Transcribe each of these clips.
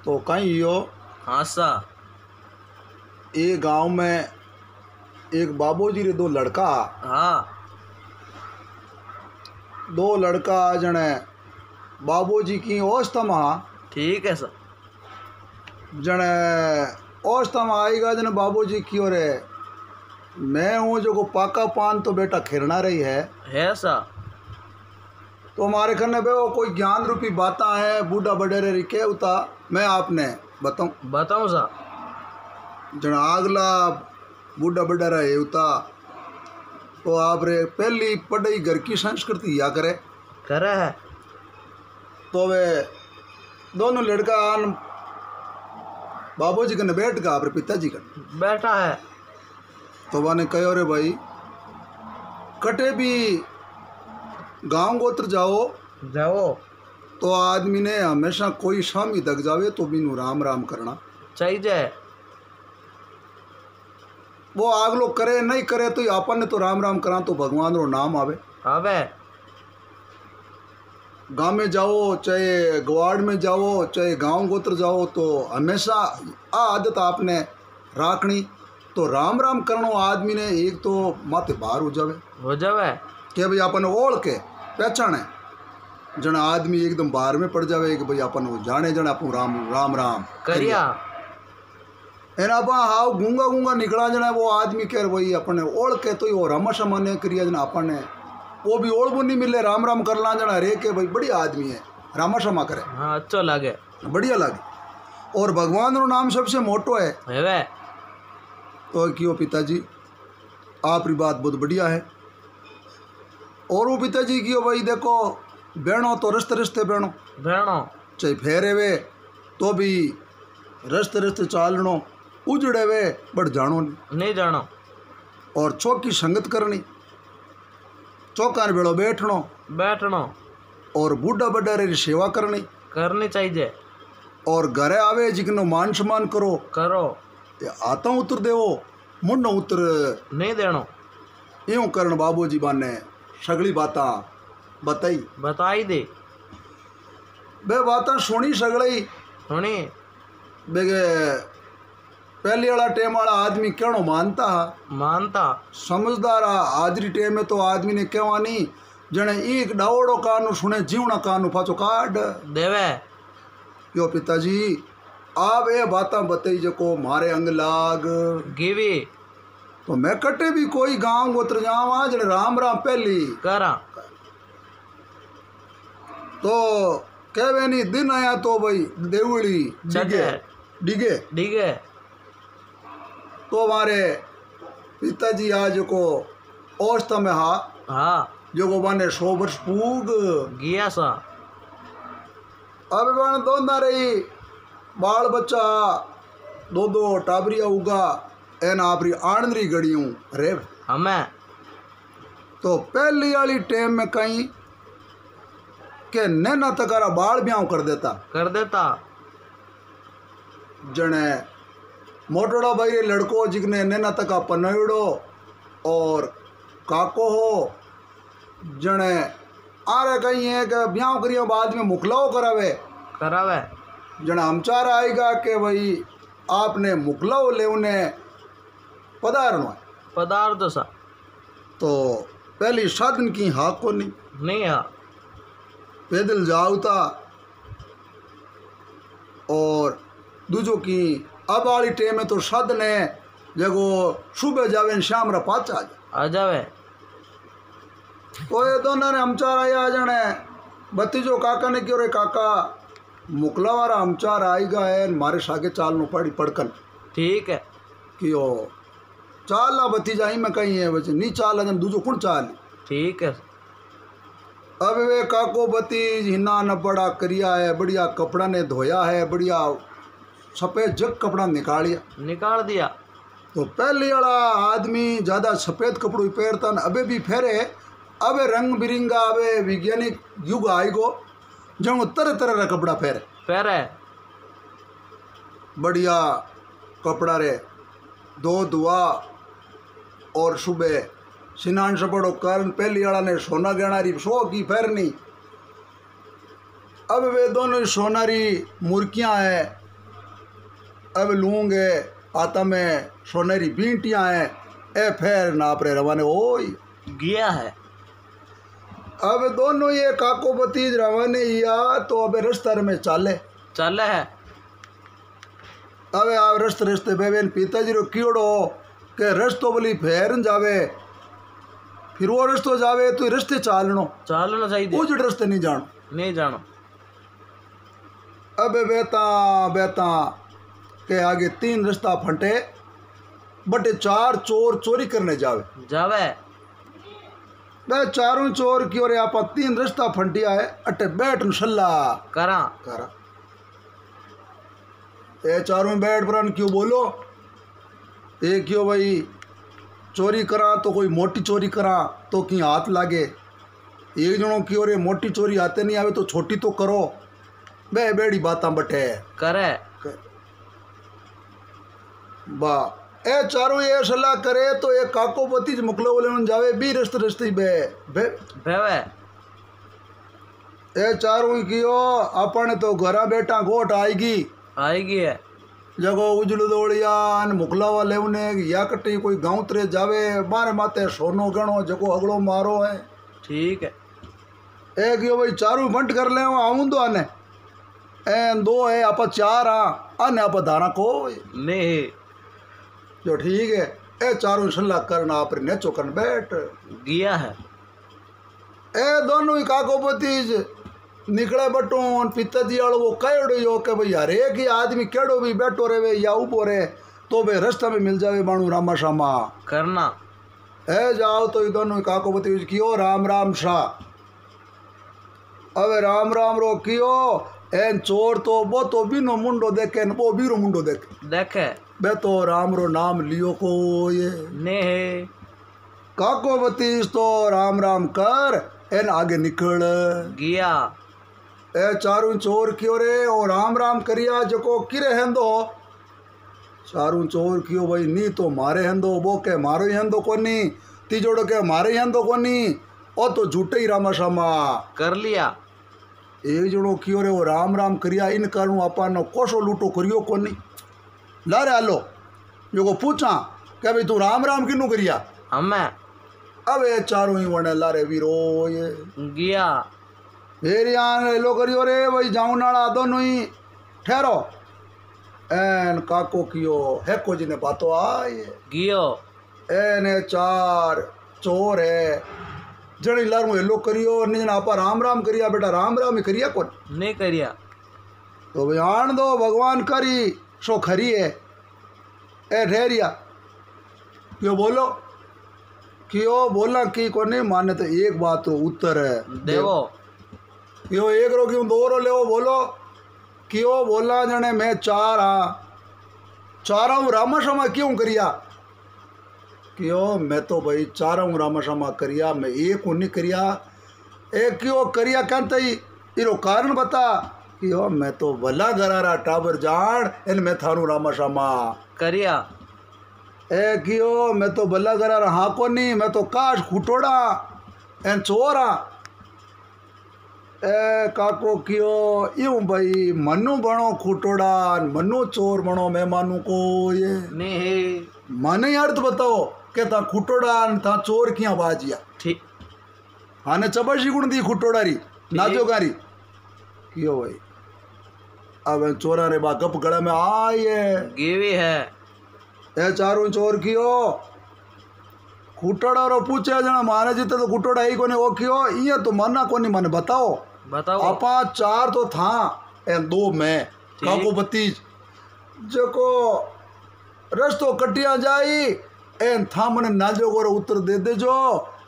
तो कहीं यो हाँ सा ये गांव में एक बाबूजी रे दो लड़का हाँ दो लड़का जने बाबूजी की औस्ता महा ठीक है सर जने औस्ता में आएगा जने बाबूजी की ओर मैं हूँ जो को पाका पान तो बेटा खिरना रही है सा तो हमारे खन्ने बे वो कोई ज्ञान रूपी बातें हैं बूढ़ा बडेरे रिके उता मैं आपने बताऊँ सा जना आगला बूढ़ा बडेरा है उता तो आप रे पहली पढ़ाई घर की संस्कृति या करे है तो वे दोनों लड़का आन बाबूजी कने बैठ का आपरे पिताजी कने बैठा है तो वाने कहो रे भाई कटे भी गांव गोत्र जाओ तो आदमी ने हमेशा कोई शामी तक जावे तो बिनु राम राम करना चाहिए वो आगलो करे नहीं करे तो अपन ने तो राम राम करा तो भगवान रो नाम आवे गांव में जाओ चाहे गवाड़ में जाओ चाहे गांव गोत्र जाओ तो हमेशा आ आदत आपने राखनी तो राम राम करनो आदमी ने एक तो माथे बाहर हो जावे कि भाई अपन ओढ़ के पहचाने जना आदमी एकदम बाहर में पड़ जावे कि भाई अपन वो जाने जने अपन राम राम करिया एना अपन हाव गूंगा गूंगा निकला जना वो आदमी कह भाई अपने ओढ़ के तो वो रामा सामान्य करिया जना अपन ने वो भी ओढ़ नहीं मिले राम राम कर ला जना रे के भाई बढ़िया आदमी है रामा क्षमा करे हाँ अच्छा लगे बढ़िया लगे और भगवान रो नाम सबसे मोटो है तो क्यों पिताजी आपकी बात बहुत बढ़िया है और वो पिताजी क्यों भाई देखो बहनों तो रिश्ते रिश्ते बहनों चाहे फेरे वे तो भी रिश्ते रिश्ते चालनो उजड़े वे बट जानो नहीं जानो और चौकी संगत करनी चौकार बेड़ो बैठनो और बूढ़ा बड्डा रे सेवा करनी चाहिए और घरे आवे जिकनो मान सम्मान करो आता उतर देवो मुंडो उतर नहीं देनो यूं करण बाबूजी बाने सगली बाता बताई दे बे बाता सुनी सगली बेगे पहले वाला टेम वाला आदमी क्यों मानता समझदार आजरी टेम में तो आदमी ने कहवा नहीं जने एक डावड़ो कानू सुने जीवना कानू पाचो काट देवे यो पिताजी आप ये बाता बताई जको मारे अंग लाग गिवी तो मैं कटे भी कोई गांव गोत्र जावा जने राम राम पहली करा तो कहवे नहीं दिन आया तो भाई देवड़ी डिगे तो हमारे पिताजी आज को औस्ता में जो को बने 100 वर्ष पूग गया सा अब बन दो ना रही बाल बच्चा दो टाबरिया उगा एन आपरी आनंदरी गड़ियों रे हमें तो पहली वाली टेम में कहीं के नैना तकारा बाल ब्याह कर देता जने मोटोड़ा भाई रे लड़को जिगने नैना तका पनड़ो और काको हो जने आरे कहीं है कि ब्याह करियो बाद में मुखलाओ करावे जना हमचार आएगा कि भाई आपने मुखलाओ ले उन्हें पदार दो सा तो पहली साधन की हाक को नहीं पैदल जाऊता और दूजो की अब वाली टेम में तो साधन है जगो सुबह जावे शाम रा पाचा आ जावे तो ये दोनों ने हमचार आया आ जाने भतीजो काका ने क्यों रे काका मुकला वाला हमचार आएगा है मारे सागे चाल नो पड़ी पड़कन ठीक है क्यों चाल ला भतीजा ही में कहीं है बच्चे नहीं चाल जन दूजो कौन चाल ठीक है अब वे काको भतीज हिना न बड़ा करिया है बढ़िया कपड़ा ने धोया है बढ़िया सफ़ेद जग कपड़ा निकाल दिया तो पहले वाला आदमी ज़्यादा सफ़ेद कपड़ों पहनता न अबे भी फेरे अबे रंग बिरंगा अबे वैज्ञानिक युग आएगो जो तरह तरह का कपड़ा फेरे बढ़िया कपड़ा रे दो दुआ और सुबह स्नान सपड़ो कर पहली वाला ने सोना गहनारी सो की फेरनी अब वे दोनों सोनारी मुर्कियाँ है अब लूंगे आता में सोनेरी बींटियां हैं ए फिर नापरे रवाने हो गया है। अब दोनों ये काको भतीज रवाने या तो अब रस्ते में चले है। अब आप रस्ते बेबेन पिताजी रो कीड़ो के रस्तो बोली फेर जावे फिर वो रस्तो जावे तो रस्ते चालना चाहिए। कुछ रस्ते नहीं जानो। अब बेता के आगे 3 रास्ता फंटे बटे 4 चोर चोरी करने जावे बे चारों चोर की ओर आप 3 रास्ता फंटिया है अटे बैठ सल्ला करा ए चारों बैठ पर क्यों बोलो ए क्यों भाई चोरी करा तो कोई मोटी चोरी करा तो की हाथ लागे एक जनों की ओर मोटी चोरी आते नहीं आवे तो छोटी तो करो बे बेड़ी बातां बटे करे बा ए चारों ये सलाह करे तो ये काको पति मुकलो बोले जावे भी रस्ते बे ए चारों कियो अपन तो घरा बेटा गोट आएगी है जगो उजल दौड़ियान मुकला वाले उन्हें या कटी कोई गाँव तरे जावे मारे माते सोनो गणो जगो अगलो मारो है ठीक है एक यो भाई चारों बंट कर ले आऊं तो आने एन 2 है आप 4 आने आप धारा को नहीं जो ठीक है ए चारों सलाह करना आप ने चौकन बैठ गया है ए दोनों ही काको पतीज निकले बटो पिताजी वालों वो कहो यो के भाई हर एक ही आदमी केड़ो भी बैठो रहे या ऊपो रहे तो बे रास्ता में मिल जावे बाणु रामा शामा करना ए जाओ तो ये दोनों काको पतीज कियो राम शाह अब राम रो कियो एन चोर तो वो तो बिनो मुंडो देखे न वो बीरो मुंडो देखे बे तो राम रो नाम लियो को ये ने काको बतीस तो राम कर एन आगे निकल गया ए चारों चोर क्यों रे और राम करिया जको किरे हेंदो चारों चोर क्यों भाई नी तो मारे हेंदो वो के मारो ही हेंदो कोनी तीजोड़ो के मारे ही हेंदो कोनी ओ तो झूठे ही रामा शामा कर लिया एक जणो क्यों रे वो राम करिया इन कारण अपन कोसो लूटो करियो कोनी लारे आलो जो को पूछा क्या भाई तू राम किनू करिया हमें अब ये चारों ही वने लारे वीरो ये गया फिर यहाँ लो करियो रे भाई जाऊँ नाला दोनों ही ठहरो एन काको कियो है को जी ने बातो आए गियो एने 4 चोर है जड़ी लारू हेलो करियो निजना आपा राम करिया बेटा राम ही करिया कौन नहीं करिया तो भाई आन दो भगवान करी सो खरी है ए ठहरिया क्यों बोलो क्यों बोला कि कोने माने तो एक बात तो उत्तर है देवो क्यों एक रो क्यों 2 रो ले बोलो क्यों बोला जने मैं 4 चारों रामा शामा क्यों करिया क्यों मैं तो भाई 4 रामा शामा करिया मैं एक नहीं करिया एक क्यों करिया कहते ही इरो कारण बता क्यों मैं तो भला घरारा टाबर जान इन मैं थारू रामा शामा करिया ए क्यों मैं तो भला घरारा हाँ को नहीं मैं तो काश खुटोड़ा एन चोरा ए काको क्यों यूं भाई मनु बनो खुटोड़ा मनु चोर बनो मैं मानू को ये नहीं माने अर्थ बताओ के ता खुटोड़ा था चोर किया बाजिया ठीक हाने चबशी गुण दी खुटोड़ारी नाजोगारी क्यों भाई अब चोरा रे बा गप गड़ा में आए गेवी है ए चारों चोर कियो खुटोड़ा रो पूछे जना माने जीते तो खुटोड़ा ही कोने वो क्यों ये तो मरना कोनी माने बताओ आपा 4 तो था एन 2 में काको बतीज जको रस्तो कटिया जाई एन था मने नाजो गोरो उत्तर दे जो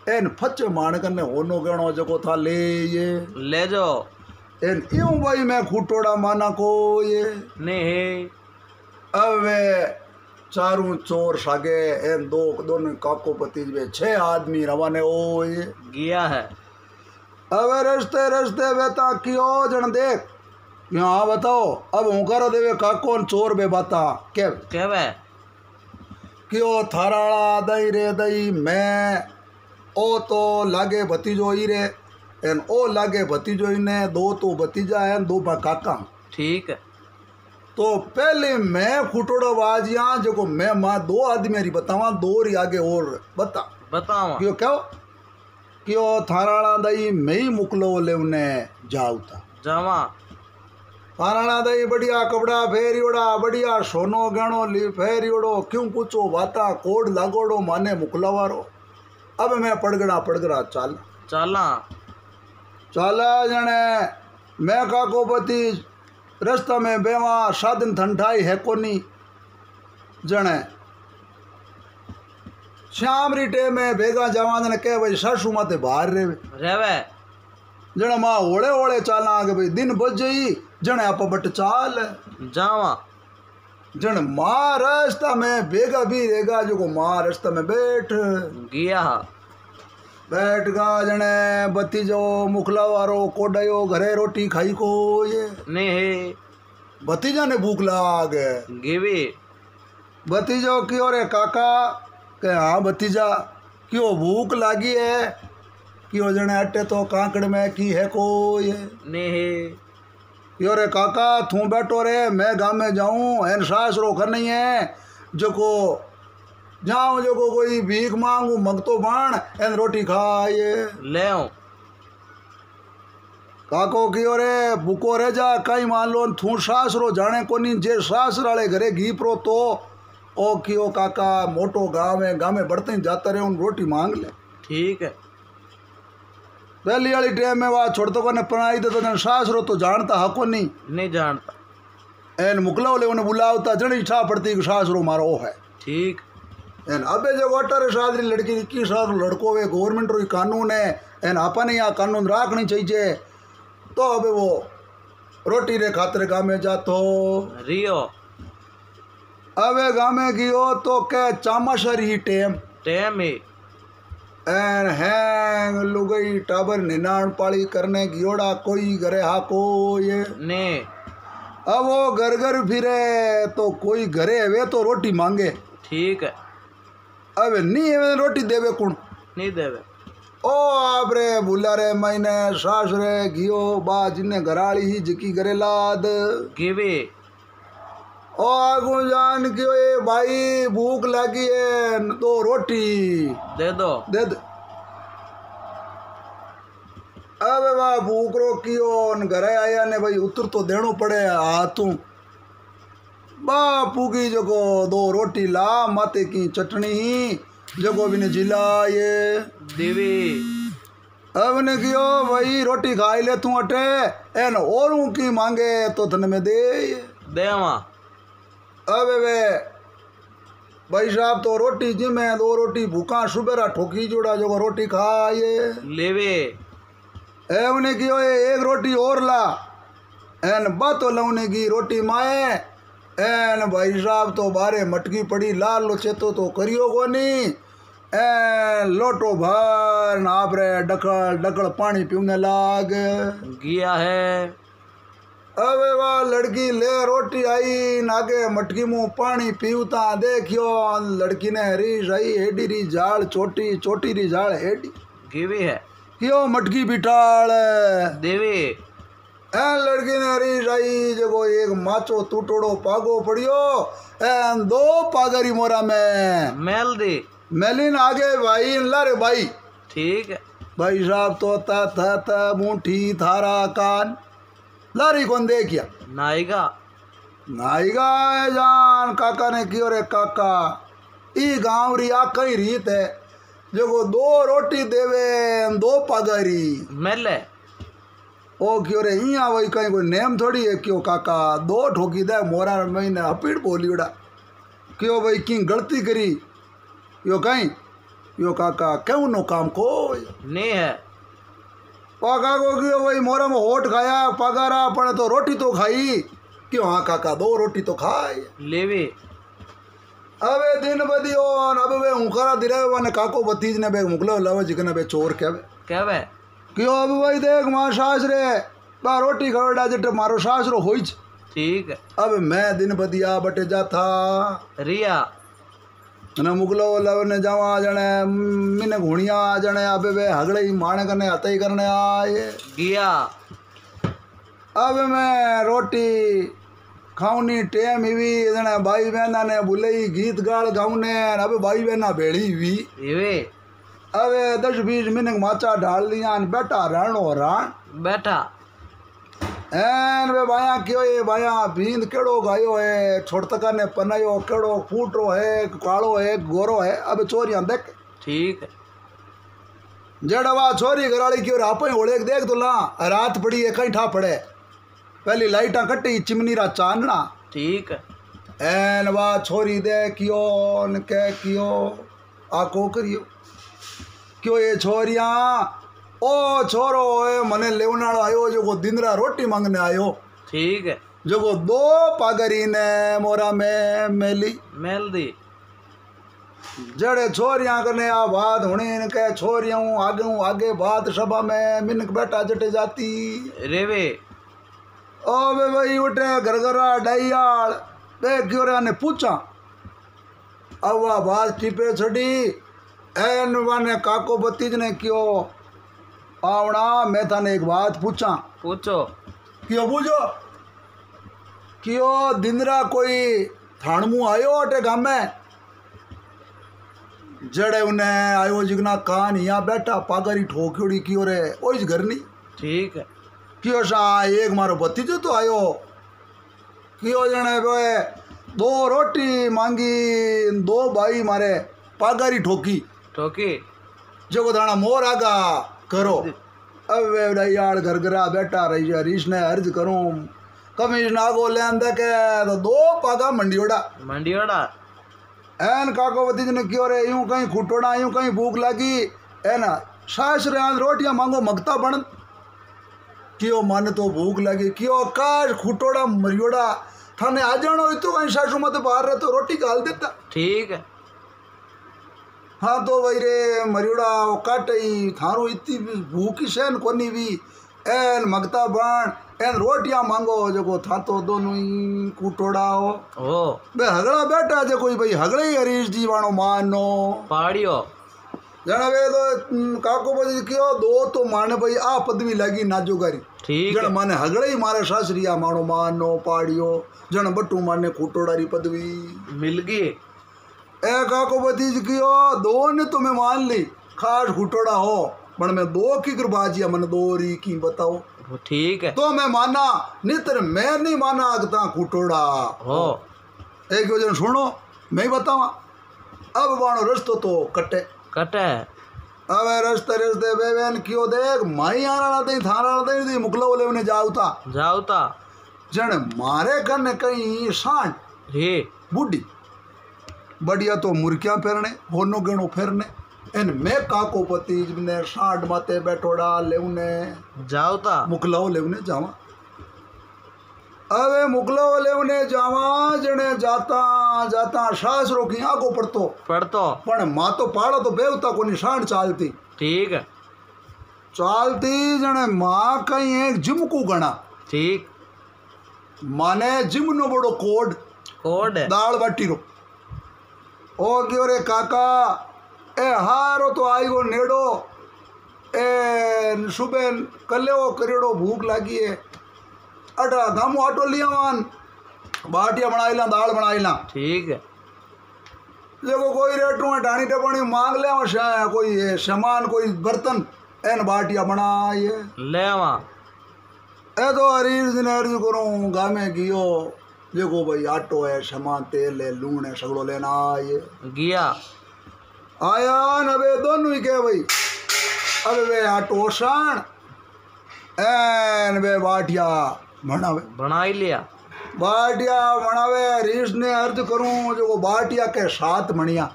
एन फच मान कने होनो गणो जको था ले जो एन यूं भाई मैं खुटोड़ा माना को ये नहीं अब चारों चोर सागे एन दोनों काको पतीज में 6 आदमी रवाने हो ये गया है अब रस्ते बेता क्यों जन देख यहाँ बताओ अब हूँ करो देवे काको चोर बे बाता के क्यों थाराड़ा दई मैं ओ तो लागे भतीजो ही रे एन ओ लागे भतीजो ही ने 2 तो भतीजा है 2 बा काका ठीक है तो पहले मैं फुटोड़ो बाजिया जो मैं माँ दो आदमी री बतावा दो री आगे और बतावा क्यों थाराणा दई मैं ही मुकलो ले उन्हें जाऊता जावा थाराणा दई बढ़िया कपड़ा फेरियोड़ा बढ़िया सोनो गहनो ली फेरियोड़ो क्यों पूछो बाता कोड लागोड़ो माने मुकलावारो। अब मैं पड़गड़ा चाला जने मैं काको पति रास्ता में बेवा साधन ठंडाई है कोनी जने श्याम री टे में भेगा जावा ने कहे भाई सासू माते बाहर रेवे जने माँ ओले ओले चाला आगे भाई दिन बज जाई जने आप बट चाल जावा जन माँ रास्ता में भेगा भी रहेगा जो को माँ रास्ता में बैठ गा जने बत्ती जो मुखला वारो कोडयो घरे रोटी खाई को ये नहीं भतीजा ने भूख लाग गिवी भतीजो क्यों रे काका के हाँ भतीजा क्यों भूख लागी है क्यों जने अट्टे तो कांकड़ में की है को ये नहीं क्यों रे काका तू बैठो रे मैं गाँव में जाऊँ एन सास रोकर नहीं है जो को जाऊँ जो को कोई भीख मांगू मंगतो बाण एन रोटी खाए ले काको क्यों रे भूको रह जा कहीं मान लो थू सास रो जाने को नहीं जे सास राले घरे घी प्रो तो ओ क्यों काका मोटो गाँव में बढ़ते ही जाता रहे उन रोटी मांग ले ठीक है पहली वाली टाइम में वह छोड़तो को ने पढ़ाई दे तो सास रो तो जानता हको नहीं जानता एन मुकला ले उन्हें बुलावता जन इच्छा पड़ती कि सास रो मारो है ठीक एन अबे जो अठारह साल री लड़की 21 साल लड़को वे गवर्नमेंट रो कानून है एन अपन यहाँ कानून राखनी चाहिए तो अबे वो रोटी रे खातिर गाँव में जातो रियो अबे गाँव में गियो तो क्या चामाशर ही टेम ही एन हैंग लुगई टाबर निनाण पाली करने गियोड़ा कोई घरे हा को ये ने अब वो घर घर फिरे तो कोई घरे वे तो रोटी मांगे ठीक है अब नहीं है रोटी देवे कौन नहीं देवे ओ आप रे बुला रे मैंने सास रे घियो बा जिन्ने घराली ही जिकी घरे लाद गिवे ओ आगू जान क्यों ए भाई भूख लगी है तो रोटी दे दो अबे वाह भूख रो क्यों घरे आया ने भाई उतर तो देनो पड़े हाथों बापू की जगो दो रोटी ला माते की चटनी जगो भी ने जिला ये देवी अब ने क्यों भाई रोटी खाई ले तू अटे एन और की मांगे तो थन में देवा अबे वे भाई साहब तो रोटी जी में दो रोटी भूखा सुबेरा ठोकी जोड़ा जो रोटी खाए लेवे उन्हें की एक रोटी और ला एन बातो लौने की रोटी माए एन भाई साहब तो बारे मटकी पड़ी लाल लोचे तो करियो को नहीं एन लोटो भर आप रे डकड़ पानी पीने लाग गया है। अबे वाह लड़की ले रोटी आई नागे मटकी मुँह पानी पीवता देखियो लड़की ने हरी रही हेडी री झाड़ छोटी री झाड़ हेडी गिवी है क्यों मटकी बिठाल देवी एन लड़की ने हरी रही जो एक माचो टूटोड़ो पागो पड़ियो एन दो पागरी मोरा में मेल दी मेलिन आगे भाई लारे भाई ठीक है भाई साहब तो था मुठी थारा कान लारी कौन देखिया नाइगा जान काका ने क्यों रे काका ई गाँव री आ कई रीत है जो दो रोटी देवे दो पगारी मेले ओ क्यों रे यहाँ वही कहीं कोई नेम थोड़ी है क्यों काका दो ठोकी दे मोरा महीने अपीड़ बोली उड़ा क्यों भाई की गलती करी यो कहीं यो काका क्यों नो काम को नहीं है काका को क्यों भाई मोरा में होट खाया पगारा पड़े तो रोटी तो खाई क्यों हाँ काका दो रोटी तो खाए लेवे अबे दिन बदियो अब वे उखरा दिरे वन काको भतीज ने बे मुकलो लव जिकने बे चोर कहवे क्यों अब भाई देख मां सास रे बा रोटी खवड़ा जट मारो सास रो होई ठीक है अब मैं दिन बदिया बटे जाता रिया न मुगलो लव ने जावा जने मिने घुणिया जने अबे वे हगड़े ही माने करने आते ही करने आए गया अब मैं रोटी खाऊनी टेम हुई जने भाई बहना ने बुलई गीत गाल गाउने अब भाई बहना भेड़ी हुई इवे अबे 10-20 मिनट माचा ढाल लिया बैठा राणो राण बैठा एन वे बाया क्यों ये बाया भींद केड़ो गायो है छोड़तका ने पनायो केड़ो फूटरो है कालो है गोरो है अब चोरियां देख ठीक है जड़वा छोरी घराली क्यों आपे ओढ़े देख तो ला रात पड़ी है कहीं ठा पड़े पहली लाइटा कटी चिमनी रा चानना ठीक है एन वा छोरी दे क्यों न कह क्यों आको करियो क्यों ये छोरियां ओ छोरो ए मने लेवनाड़ो आयो जो दिन रा रोटी मांगने आयो ठीक है जो दो पागरी ने मोरा में मेली मेल दी जड़े छोरियां कने आ बात होने इनके छोरियां आगे बात सभा में मिनक बैठा जटे जाती रेवे ओ बे भाई उठे घरघरा डाइयाल बे क्यों ने पूछा अब वह बात टिपे छड़ी एन वाने काको बत्तीज ने क्यों आवना मैं थाने एक बात पूछा पूछो क्यों पूछो क्यों दिनरा कोई थानमू आयो अटे गाम में जड़े उन्हें आयो जिगना कान यहाँ बैठा पागरी ठोक्योड़ी क्यों रे ओ इस घर नहीं ठीक है क्यों सा एक मारो भतीजो तो आयो क्यों जने बे दो रोटी मांगी दो भाई मारे पागरी ठोकी ठोकी जो को थाना मोर आगा करो अब वे यार घर घरा बैठा रही है रीस ने अर्ज करूं कमीज नागो लेन दे के तो दो पागा मंडियोड़ा एन काको वतीज ने क्यों रे यूं कहीं खुटोड़ा यूं कहीं भूख लगी है ना सास रे आज रोटियां मांगो मगता बन क्यों मन तो भूख लगी क्यों काश खुटोड़ा मरियोड़ा थाने आ जानो तो कहीं सासू मत बाहर रहे तो रोटी गाल देता ठीक है हाँ तो भाई रे मरियोड़ा काट थारो इतनी भूखी सहन कोनी भी एन मगता बन एन रोटियां मांगो जो था तो दोनों ही कुटोड़ा हो बे हगड़ा बैठा जो कोई भाई हगड़े ही हरीश जी वाणो मानो पाड़ियो जन वे तो काको बजी क्यों दो तो माने भाई आ पदवी लगी नाजोगारी ठीक जन माने हगड़े ही मारे सासरिया मानो मानो पाड़ियो जन बट्टू माने कुटोड़ारी पदवी मिल गई ए काको बजी क्यों दो ने तो मैं मान ली खास कुटोड़ा हो पर मैं दो की बाजिया मन दो री की बताओ ठीक है तो मैं माना नितर मैं नहीं माना अगता कुटोड़ा हो एक वजह सुनो मैं ही बतावा अब बाणो रस्तो तो कटे अब रस्ते बेबेन क्यों देख माई आना दे थाना दे दी मुकलो ले ने जाऊता जन मारे कने कहीं सांड रे बुढ़ी बढ़िया तो मुर्कियां फेरने होनो गेणो फेरने इन मैं काको पति ने सांड माते बैठोड़ा लेवने जाऊता मुकलो लेवने जावा अबे मुकलो लेवने जावा जने जाता जाता सास रोकी आगो पड़तो पण माँ तो पाड़ो तो बेवता को निशान चालती ठीक है चालती जने माँ कहीं एक जिम को गणा ठीक माने जिम नो बड़ो कोड दाल बाटी रो ओ क्यों रे काका ए हारो तो आई गो नेड़ो ए सुबह कल्यो करेड़ो भूख लगी है अटा गामू आटो लिया मान बाटिया बनाईला दाल बनाईला ठीक है देखो कोई रेटू है ढाणी टपानी मांग ले कोई सामान कोई बर्तन एन बाटिया बनाए ले ए तो हरीश दिन अर्ज करूँ गामे गियो देखो भाई आटो है सामान तेल है लूण है सगड़ो लेना आए गिया आया न वे दोनों ही के भाई अब वे आटो शान एन वे बाटिया बनावे बनाई लिया बाटिया बनावे हरीश ने अर्ज करूं जो बाटिया के साथ बढ़िया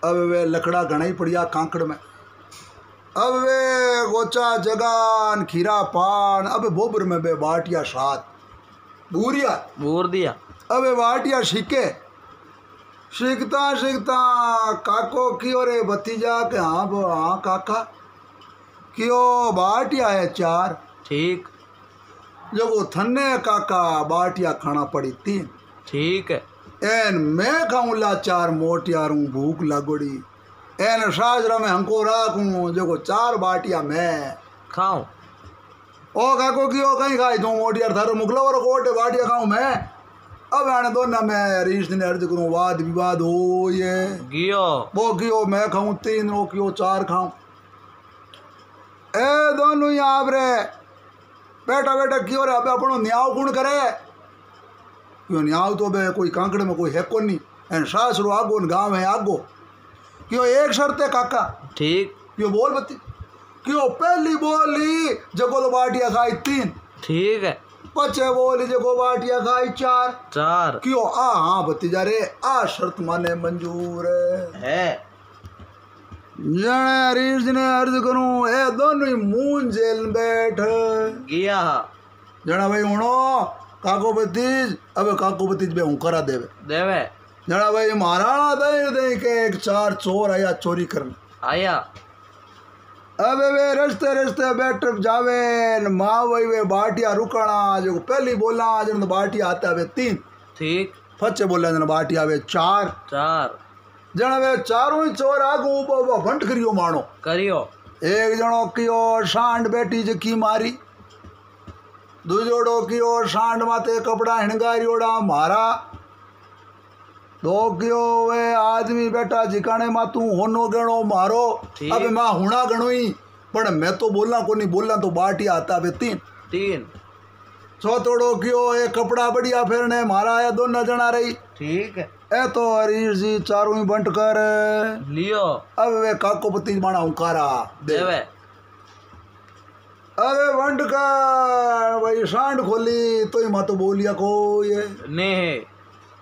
अब वे लकड़ा घना ही पड़िया कांकड़ में अब वे गोचा जगान खीरा पान अब बोबर में बे बाटिया साथ बूर दिया अब बाटिया सीखता काको क्यों रे भतीजा के हाँ काका क्यों बाटिया है 4 ठीक जो वो थन्ने काका बाटिया खाना पड़ी 3 ठीक है एन मैं खाऊं ला 4 मोटियारूं भूख लगोड़ी एन साजरा में हमको राखूं जो 4 बाटिया मैं खाऊं ओ काको कियो कहीं खाई दो मोटियार थारो मुगलो और कोटे बाटिया खाऊं मैं अब आने दो ना मैं रीश ने अर्ज करूं वाद विवाद हो ये गियो वो कियो मैं खाऊं 3 वो कियो 4 खाऊं ए दोनों यहाँ रे बेटा बेटा क्यों रे अबे अपनो न्याव कौन करे क्यों न्याव तो बे कोई कांकड़े में कोई है को नहीं एन सासरो आगो न गांव है आगो क्यों एक शर्त है काका ठीक क्यों बोल बत्ती क्यों पहली बोली जगो तो बाटिया खाई 3 ठीक है पचे बोली जगो बाटिया खाई 4 4 क्यों आ हाँ बत्ती जा रे आ शर्त माने मंजूर है जने रीज ने अर्ज करूं ए दोनों ही मुंह जेल में बैठ गिया जना भाई हुणो काको भतीज अबे काको भतीज बे हूं करा देवे देवे जना भाई महाराणा दे के एक 4 चोर आया चोरी करने आया अबे वे रस्ते रस्ते बैठ जावे न माँ वही वे बाटिया रुकना जो पहली बोला जन बाटिया आता वे 3 ठीक फचे बोला जन बाटिया वे 4 जन वे चारों ही चोर आगू ऊपर भंट करियो मानो करियो एक जनो कियो सांड बेटी जकी मारी दूजोड़ो कियो सांड माते कपड़ा हिणगारियोड़ा मारा दो कियो वे आदमी बेटा जिकाने मा तू होनो गणो मारो अब मैं हुणा गणो ही पर मैं तो बोलना को नहीं बोलना तो बाटी आता वे 3 चौथोड़ो कियो ये कपड़ा बढ़िया फेरने मारा है दोनों जना रही ठीक है ए तो हरीश जी चारों ही बंट कर लियो अब वे काको पति माना उकारा देवे अबे बंट कर भाई सांड खोली तो ही मातो बोलिया को ये ने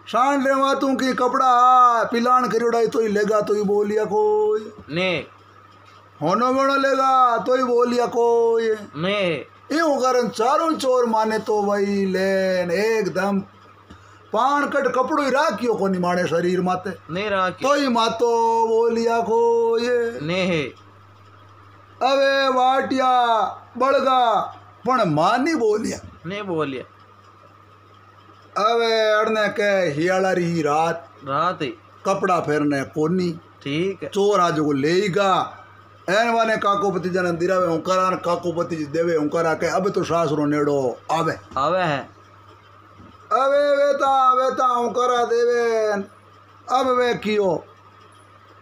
सांड रे मातू की कपड़ा पिलान करियोड़ा तो ही लेगा तो ही बोलिया को ने होनो गणो लेगा तो ही बोलिया को ये ने यूं करन चारों चोर माने तो भाई लेन एकदम पान कट कपड़ो ही राखियो कोनी माने शरीर माते नहीं राखी तो ही मातो बोलिया को ये ने अबे वाटिया बड़गा पण मानी बोलिया ने बोलिया अबे अड़ने के हियालारी रात रात ही कपड़ा फेरने कोनी ठीक है चोर आज को लेगा एन वाने काकोपति जन दिरावे ओंकारा न काकोपति जी देवे ओंकारा के अबे तो सासरो नेड़ो आवे आवे है अबे वेता ओंकारा देवे अब वे कियो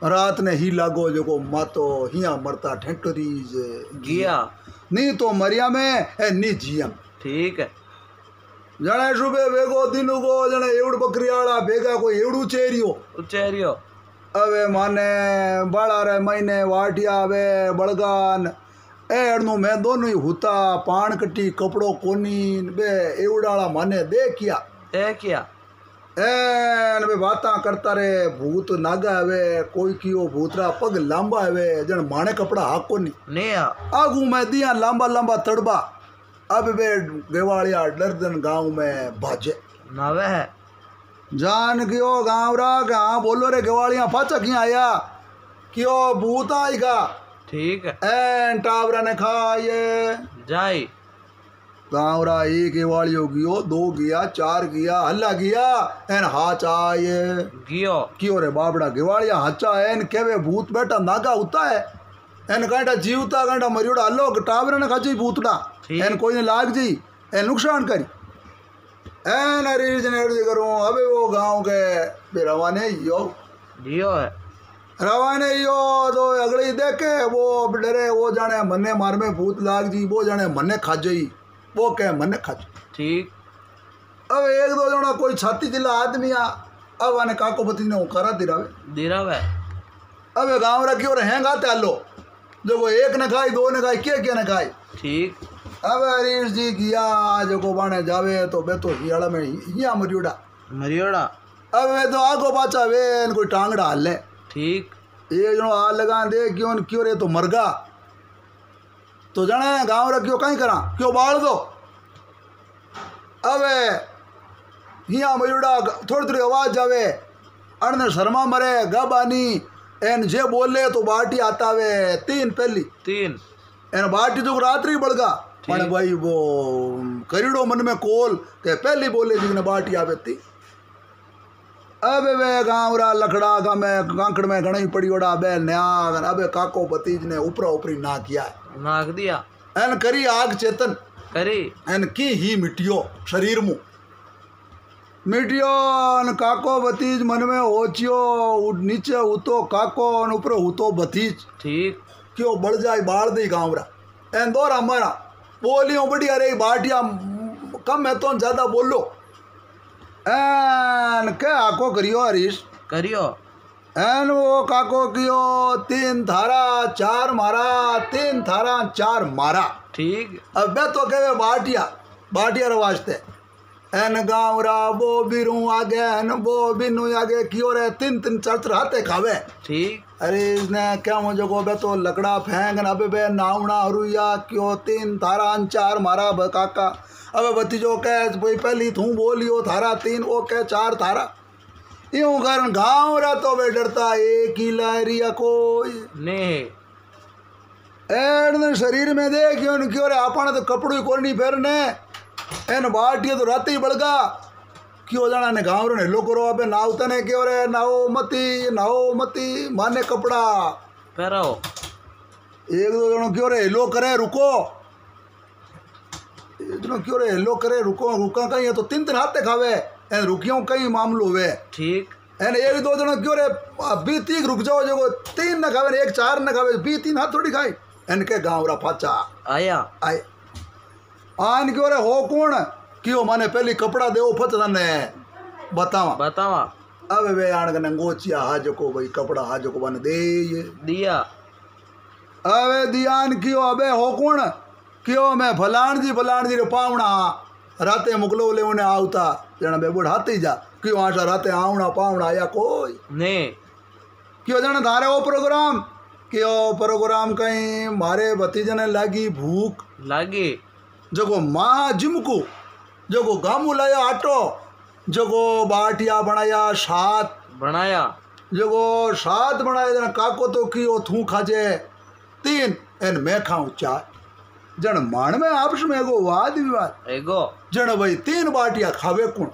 रात ने ही लागो जो मातो हिया मरता ठेंटरीज गिया नी तो मरिया में ए नी जियम ठीक है जने सुबह वेगो दिनु को जने एवड़ बकरियाड़ा भेगा कोई एवड़ू उचेरियो अबे माने बाड़ा रे महीने वाटिया वे बड़गान एड़नु मैं दोनों ही हुता पान कटी कपड़ो कोनी बे एवड़ाला माने देखिया एन बे बाता करता रे भूत नागा वे कोई कियो भूतरा पग लांबा वे जन माने कपड़ा हाक कोनी ने आगू मैं दिया लंबा लंबा तड़बा अब वे गेवाड़िया डरदन गांव में भाजे नावे है जान कियो गाँव रा हाँ बोलो रे गेवाड़िया पाचा किया आया क्यों भूत आएगा ठीक है एन टावरा ने खाए जाई गाँव रा एक गेवाड़ियो गियो 2 गया 4 गया हल्ला गया एन हाच आए गियो क्यों रे बाबड़ा गेवाड़िया हाचा एन केवे भूत बेटा नागा होता है एन कांटा जीवता कांटा मरियोड़ा हल्लो टावरा ने खाची भूतड़ा एन कोई ने लाग जी एन नुकसान करी एन हरीज ने अर्ज करूं अबे वो गांव के बे रवाने जियो है रवाने यो तो अगले ही देखे वो डरे वो जाने मन्ने मार में भूत लाग जी वो जाने मन्ने खा जाई वो कहे मन्ने खा ठीक अब 1-2 जना कोई छाती जिला आदमी आ अब आने काकोपति ने करा दिरावे अब गाँव रखी और हैं गाते आलो जो वो 1 ने खाई 2 ने खाई क्या ने खाई ठीक अब हरीश जी किया जो को बाने जावे तो बे तो हियाड़ा में हिया मरियोड़ा अब वे तो आगो पाचा वे कोई टांगड़ा हल्ले ठीक ये जनो आ लगा दे क्यों रे तो मरगा तो जाने गाँव रखियो कहीं करा क्यों बाढ़ दो अब हिया मरियोड़ा थोड़ी थोड़ी आवाज जावे अड़ने शर्मा मरे गबानी एन जे बोले तो बाटी आता वे 3 पहली एन बाटी जो रात्रि बड़गा पण भाई वो करीडो मन में कोल के पहली बोले जी ने बाटी आवे थी अब वे गाँवरा लखड़ा का में कांकड़ में घणी पड़ी ओड़ा बे न्याग अब काको भतीज ने ऊपरा ऊपरी ना किया नाक दिया एन करी आग चेतन करी एन की ही मिटियो शरीर मु मिटियो न काको भतीज मन में ओचियो नीचे उतो काको न ऊपर उतो भतीज ठीक क्यों बढ़ जाए बाढ़ दे गाँवरा एन दौर हमारा बोलियो बढ़िया रे बाटिया कम है तो ज्यादा बोलो एन के आको करियो हरीश करियो एन वो काको कियो 3 थारा 4 मारा 3 थारा 4 मारा ठीक अब मैं तो कहे बाटिया रवाजते एन गाँवरा वो बिरू आगे एन वो बिनू आगे क्यों रे 3 4 हाथे खावे ठीक अरे इसने क्या मुझे को बे तो लकड़ा फेंक न अबे बे नावना हरुया क्यों 3 थारा 4 मारा काका अबे भतीजो कह भाई पहली तू बोलियो थारा 3 वो कह 4 थारा यूं कर गाँव रा तो वे डरता एक ही लहरिया कोई ने एन शरीर में दे क्यों रे आपने तो कपड़ो ही कोई नहीं फेरने एन बाटिया तो रात ही बड़गा क्यों जाना ने गाँव ने लो करो अबे नाव तने क्यों रे नाओ मती माने कपड़ा पहरो 1-2 जनो क्यों रे लो करे रुको जनो क्यों रे लो करे रुका कहीं है तो 3 हाथे खावे एन रुकियों कहीं मामलो वे ठीक एन 1-2 जनो क्यों रे 20 रुक जाओ जो 3 न खावे 1 4 न खावे 20 हाथ थोड़ी खाई एन के गाँव रा फाचा आया आए आन क्यों रे हो कौन क्यों माने पहली कपड़ा देव फत तने बतावा अब वे आण कने गोचिया हाजो को भाई कपड़ा हाजो को बन दे ये दिया अबे दियान क्यों अबे हो कौन क्यों मैं फलाण जी रे पावना राते मुकलो ले उन्हें आवता जण बे बुढ़ाते जा क्यों आशा राते आवना पावना आया कोई ने क्यों जण थारे वो प्रोग्राम कहीं मारे भतीजने लागी भूख लागी जगो माँ जिमकू जगो गामू लाया आटो जगो बाटिया बनाया सात बनाया जगो सात बनाया जन काको तो कियो थू खाजे 3 एन मैं खाऊं 4 जन मान में आपस में एगो वाद विवाद एगो जन भाई 3 बाटिया खावे कुण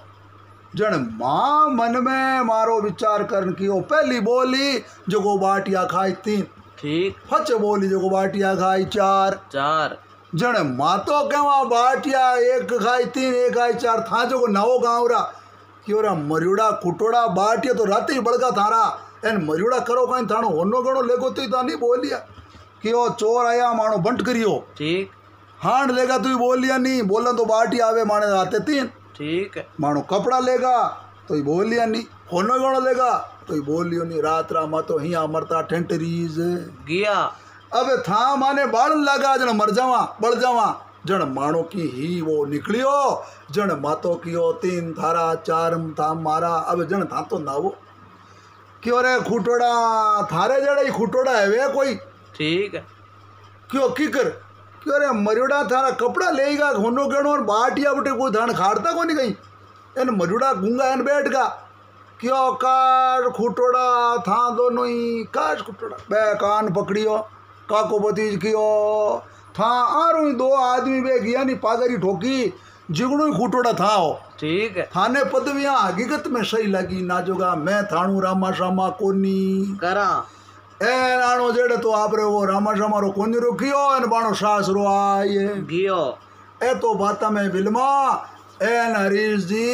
जन माँ मन में मारो विचार करन कियो पहली बोली जगो बाटिया खाई 3 ठीक फच बोली जगो बाटिया खाई 4 जन मातो केवा बाटिया 1 खाई 3 1 खाई 4 था जो को नवो गाँव रा क्यों रा मरियोड़ा कुटोड़ा बाटिया तो रात ही बड़का थारा एन मरियोड़ा करो कहीं थानो होनो गणो लेगो तो नहीं बोलिया क्यों चोर आया मानो बंट करियो ठीक हांड लेगा तू बोलिया नहीं बोला तो बाटिया आवे माने राते 3 ठीक मानो कपड़ा लेगा तो ही बोलिया नहीं होनो गणो लेगा तो ही बोलियो नहीं रात रा मा तो हिया मरता टेंटरीज गया अबे था माने बाल लगा जन मर जावा बढ़ जावा जन मानो की ही वो निकलियो जन मातो कियो 3 थारा 4 था मारा अब जन था तो ना वो क्यों रे खुटोड़ा थारे जड़ा ही खुटोड़ा है वे कोई ठीक क्यों की कर क्यों रे मरियोड़ा थारा कपड़ा लेगा होनो गणो और बाटिया बटे कोई धान खाड़ता को नहीं कहीं एन मरियोड़ा गूंगा एन बैठ गा क्यों कार खुटोड़ा था दोनों ही काश खुटोड़ा बे कान पकड़ियो काको भतीज कियो था आरो 2 आदमी बे गया नहीं पागरी ठोकी जिगणो ही खुटोड़ा था हो ठीक थाने पदवियां हकीकत में सही लगी ना जोगा मैं थाणू रामा शामा कोनी करा ए नानो जेड़े तो आप रे वो रामा शामा रो कोनी रोकियो एन बाणो सास रो आए गियो ए तो बाता में बिलमा एन हरीश जी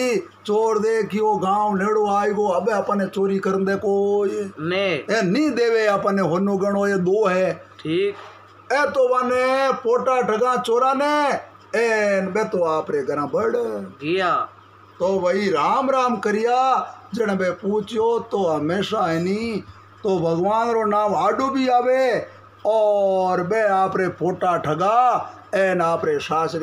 चोर देखियो गांव नेड़ो आएगो अबे अपने चोरी करन दे कोई ने ए नहीं देवे अपने होनो गणो ये 2 है ठीक ए तो वाने पोटा ठगा चोरा ने एन बे तो आप रे घरा बढ़ गया तो वही राम राम करिया जन बे पूछियो तो हमेशा है नी तो भगवान रो नाम आडू भी आवे और बे आप रे पोटा ठगा एन आप रे सास रे